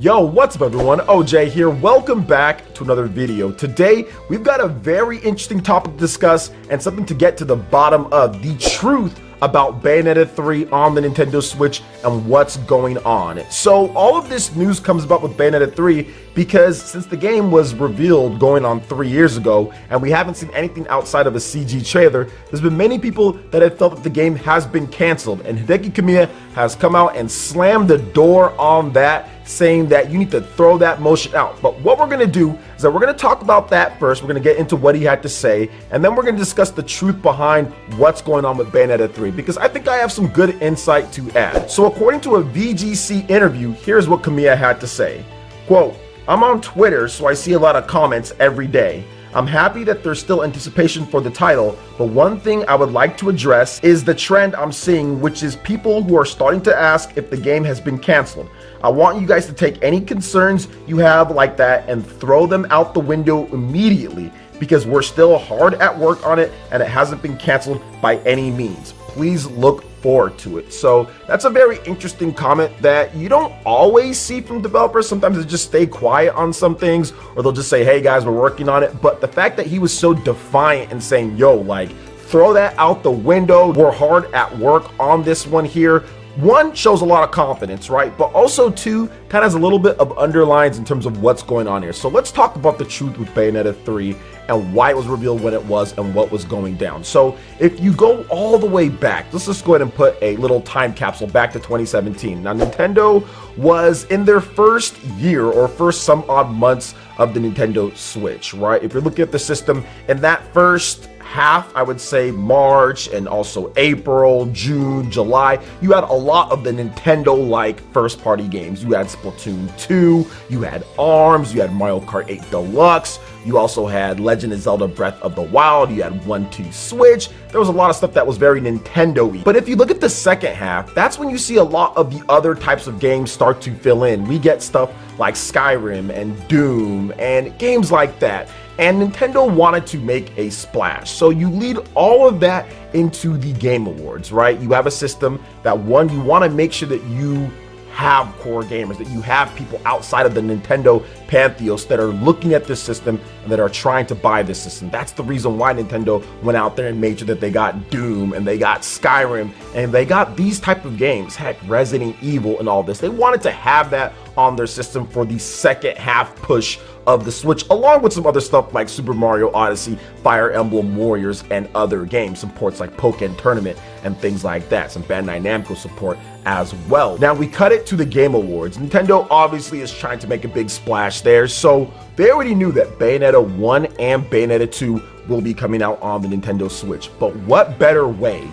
Yo, what's up everyone? OJ here. Welcome back to another video. Today, we've got a very interesting topic to discuss and something to get to the bottom of: the truth about Bayonetta 3 on the Nintendo Switch and what's going on. So all of this news comes about with Bayonetta 3 because since the game was revealed going on 3 years ago and we haven't seen anything outside of a CG trailer, there's been many people that have felt that the game has been canceled, and Hideki Kamiya has come out and slammed the door on that, saying that you need to throw that motion out. But what we're going to do is that we're going to talk about that first. We're going to get into what he had to say, and then we're going to discuss the truth behind what's going on with Bayonetta 3, because I think I have some good insight to add. So according to a VGC interview, here's what Kamiya had to say. Quote, "I'm on Twitter, so I see a lot of comments every day. I'm happy that there's still anticipation for the title, but one thing I would like to address is the trend I'm seeing, which is people who are starting to ask if the game has been canceled. I want you guys to take any concerns you have like that and throw them out the window immediately, because we're still hard at work on it and it hasn't been canceled by any means. Please look forward to it." So that's a very interesting comment that you don't always see from developers. Sometimes they just stay quiet on some things, or they'll just say, "Hey guys, we're working on it." But the fact that he was so defiant and saying, "Yo, like, throw that out the window, we're hard at work on this one here," one, shows a lot of confidence, right? But also two, kind of has a little bit of underlines in terms of what's going on here. So let's talk about the truth with Bayonetta 3 and why it was revealed when it was and what was going down. So if you go all the way back, let's just go ahead and put a little time capsule back to 2017. Now, Nintendo was in their first year or first some odd months of the Nintendo Switch, right? If you're looking at the system in that first half, I would say March and also April, June, July, you had a lot of the Nintendo-like first-party games. You had Splatoon 2, you had ARMS, you had Mario Kart 8 Deluxe, you also had Legend of Zelda Breath of the Wild, you had 1-2 Switch. There was a lot of stuff that was very Nintendo-y. But if you look at the second half, that's when you see a lot of the other types of games start to fill in. We get stuff like Skyrim and Doom and games like that. And Nintendo wanted to make a splash. So you lead all of that into the Game Awards, right? You have a system that, one, you want to make sure that you have core gamers, that you have people outside of the Nintendo pantheos that are looking at this system and that are trying to buy this system. That's the reason why Nintendo went out there and made sure that they got Doom and they got Skyrim and they got these type of games, heck, Resident Evil and all this. They wanted to have that on their system for the second half push of the Switch, along with some other stuff like Super Mario Odyssey, Fire Emblem Warriors, and other games, some ports like Pokken Tournament and things like that, some Bandai Namco support as well. Now we cut it to the Game Awards. Nintendo obviously is trying to make a big splash there, so they already knew that Bayonetta 1 and Bayonetta 2 will be coming out on the Nintendo Switch. But what better way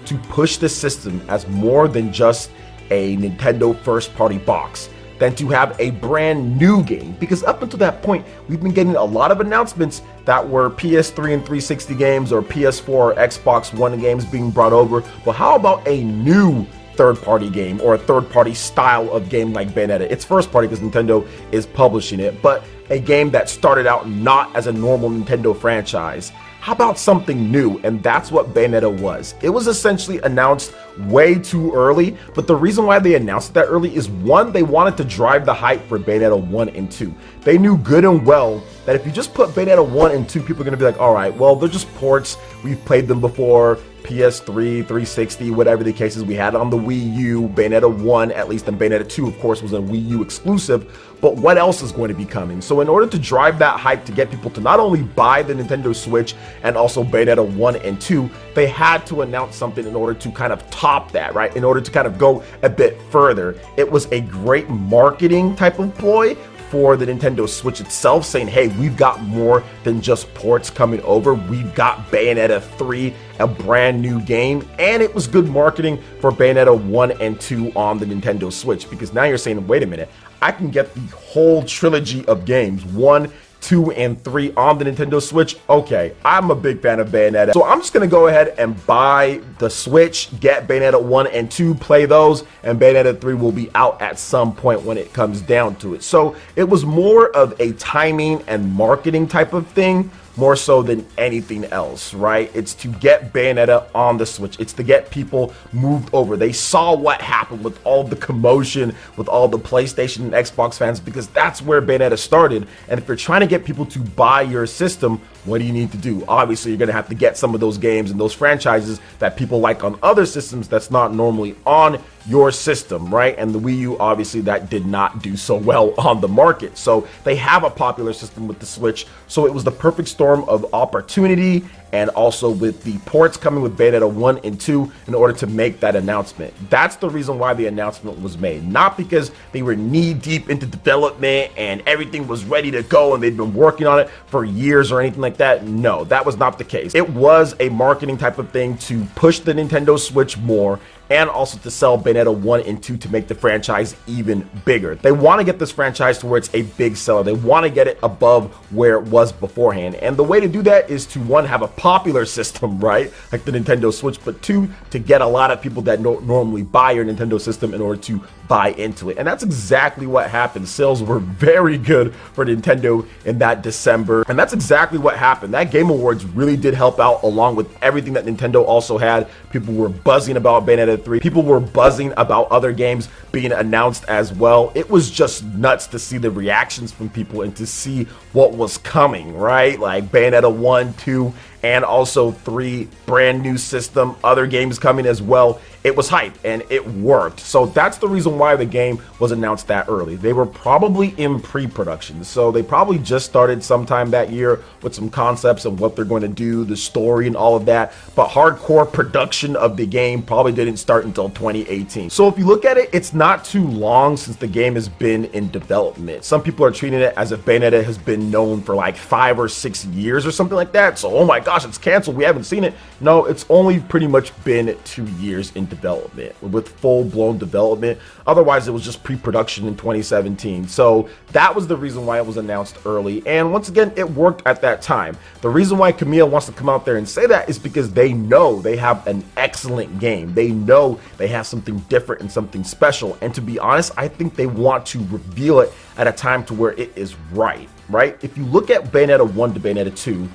to push the system as more than just a Nintendo first-party box than to have a brand new game? Because up until that point, we've been getting a lot of announcements that were PS3 and 360 games or PS4 or Xbox One games being brought over. But how about a new third-party game or a third-party style of game like Bayonetta? It's first-party because Nintendo is publishing it, but a game that started out not as a normal Nintendo franchise. How about something new? And that's what Bayonetta was. It was essentially announced way too early, but the reason why they announced it that early is, one, they wanted to drive the hype for Bayonetta 1 and 2. They knew good and well that if you just put Bayonetta 1 and 2, people are going to be like, all right, well, they're just ports. We've played them before. PS3, 360, whatever the case is. We had it on the Wii U, Bayonetta 1 at least, and Bayonetta 2 of course was a Wii U exclusive, but what else is going to be coming? So in order to drive that hype to get people to not only buy the Nintendo Switch and also Bayonetta 1 and 2, they had to announce something in order to kind of top that, right? In order to kind of go a bit further. It was a great marketing type of ploy for the Nintendo Switch itself, saying, hey, we've got more than just ports coming over. We've got Bayonetta 3, a brand new game, and it was good marketing for Bayonetta 1 and 2 on the Nintendo Switch, because now you're saying, wait a minute, I can get the whole trilogy of games, 1, 2, and 3 on the Nintendo Switch. Okay, I'm a big fan of Bayonetta, so I'm just gonna go ahead and buy the Switch, get Bayonetta 1 and 2, play those, and Bayonetta 3 will be out at some point when it comes down to it. So it was more of a timing and marketing type of thing more so than anything else, right? It's to get Bayonetta on the Switch. It's to get people moved over. They saw what happened with all the commotion, with all the PlayStation and Xbox fans, because that's where Bayonetta started. And if you're trying to get people to buy your system, what do you need to do? Obviously, you're going to have to get some of those games and those franchises that people like on other systems that's not normally on your system, right? And the Wii U, obviously, that did not do so well on the market. So they have a popular system with the Switch. So it was the perfect storm of opportunity, and also with the ports coming with Bayonetta 1 and 2 in order to make that announcement. That's the reason why the announcement was made. Not because they were knee deep into development and everything was ready to go and they'd been working on it for years or anything like that. No, that was not the case. It was a marketing type of thing to push the Nintendo Switch more, and also to sell Bayonetta 1 and 2 to make the franchise even bigger. They want to get this franchise to where it's a big seller. They want to get it above where it was beforehand. And the way to do that is to, one, have a popular system, right? Like the Nintendo Switch, but two, to get a lot of people that normally buy your Nintendo system in order to buy into it. And that's exactly what happened. Sales were very good for Nintendo in that December. And that's exactly what happened. That Game Awards really did help out, along with everything that Nintendo also had. People were buzzing about Bayonetta 3. People were buzzing about other games being announced as well. It was just nuts to see the reactions from people and to see what was coming, right? Like Bayonetta 1, 2, and also 3, brand new system, other games coming as well. It was hype and it worked. So that's the reason why the game was announced that early. They were probably in pre-production. So they probably just started sometime that year with some concepts and what they're going to do, the story and all of that. But hardcore production of the game probably didn't start until 2018. So if you look at it, it's not too long since the game has been in development. Some people are treating it as if Bayonetta has been known for like 5 or 6 years or something like that. So, oh my gosh, it's canceled, we haven't seen it. No, it's only pretty much been 2 years in development, with full-blown development. Otherwise, it was just pre-production in 2017. So that was the reason why it was announced early. And once again, it worked at that time. The reason why Kamiya wants to come out there and say that is because they know they have an excellent game. They know they have something different and something special. And to be honest, I think they want to reveal it at a time to where it is right? If you look at Bayonetta 1 to Bayonetta 2,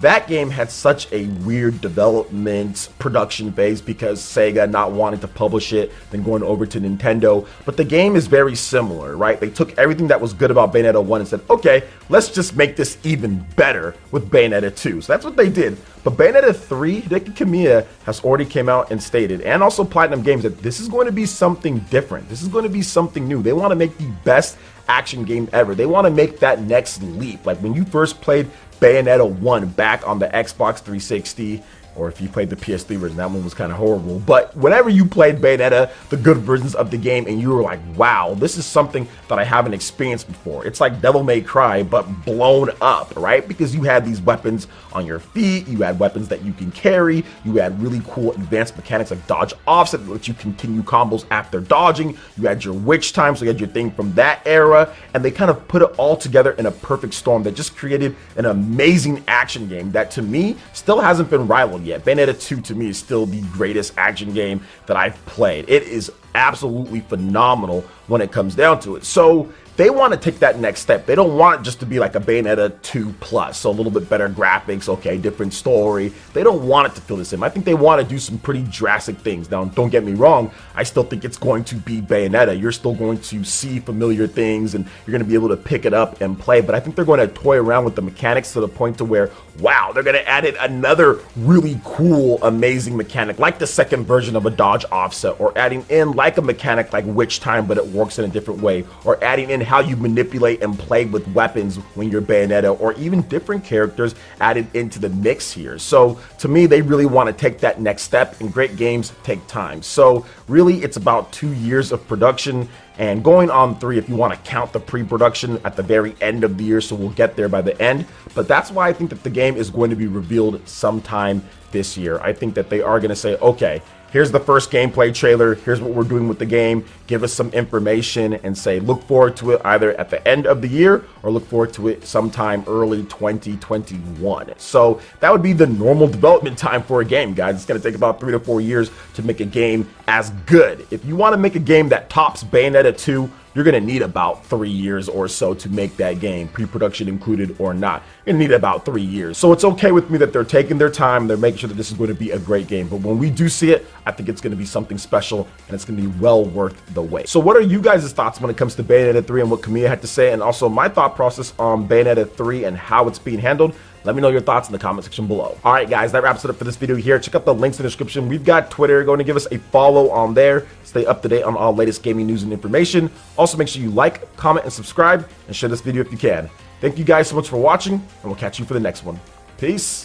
that game had such a weird development production phase because Sega not wanting to publish it, then going over to Nintendo. But the game is very similar, right? They took everything that was good about Bayonetta 1 and said, okay, let's just make this even better with Bayonetta 2. So that's what they did. But Bayonetta 3, Hideki Kamiya has already came out and stated, and also Platinum Games, that this is going to be something different. This is going to be something new. They want to make the best action game ever. They want to make that next leap. Like when you first played Bayonetta 1 back on the Xbox 360, or if you played the PS3 version, that one was kind of horrible. But whenever you played Bayonetta, the good versions of the game, and you were like, wow, this is something that I haven't experienced before. It's like Devil May Cry, but blown up, right? Because you had these weapons on your feet, you had weapons that you can carry, you had really cool advanced mechanics like dodge offset, that lets you continue combos after dodging, you had your witch time, so you had your thing from that era, and they kind of put it all together in a perfect storm that just created an amazing action game that, to me, still hasn't been rivaled yet. Bayonetta 2 to me is still the greatest action game that I've played. It is absolutely phenomenal when it comes down to it. So they want to take that next step. They don't want it just to be like a Bayonetta 2 plus, so a little bit better graphics, okay, different story. They don't want it to feel the same. I think they want to do some pretty drastic things. Now, don't get me wrong, I still think it's going to be Bayonetta. You're still going to see familiar things and you're going to be able to pick it up and play, but I think they're going to toy around with the mechanics to the point to where, wow, they're going to add in another really cool, amazing mechanic, like the second version of a dodge offset, or adding in like a mechanic like witch time, but it works in a different way, or adding in how you manipulate and play with weapons when you're Bayonetta, or even different characters added into the mix here. So to me, they really want to take that next step, and great games take time. So really, it's about 2 years of production, and going on 3 if you want to count the pre-production at the very end of the year, so we'll get there by the end. But that's why I think that the game is going to be revealed sometime this year. I think that they are going to say, okay, here's the first gameplay trailer, here's what we're doing with the game, give us some information, and say look forward to it either at the end of the year or look forward to it sometime early 2021. So that would be the normal development time for a game, guys. It's going to take about 3 to 4 years to make a game as good. If you want to make a game that tops Bayonetta 2, you're going to need about 3 years or so to make that game, pre-production included or not. You're going to need about 3 years. So it's okay with me that they're taking their time. They're making sure that this is going to be a great game. But when we do see it, I think it's going to be something special, and it's going to be well worth the wait. So what are you guys' thoughts when it comes to Bayonetta 3 and what Kamiya had to say, and also my thought process on Bayonetta 3 and how it's being handled? Let me know your thoughts in the comment section below. All right, guys, that wraps it up for this video here. Check out the links in the description. We've got Twitter. Go and give us a follow on there. Stay up to date on all latest gaming news and information. Also, make sure you like, comment, and subscribe, and share this video if you can. Thank you guys so much for watching, and we'll catch you for the next one. Peace.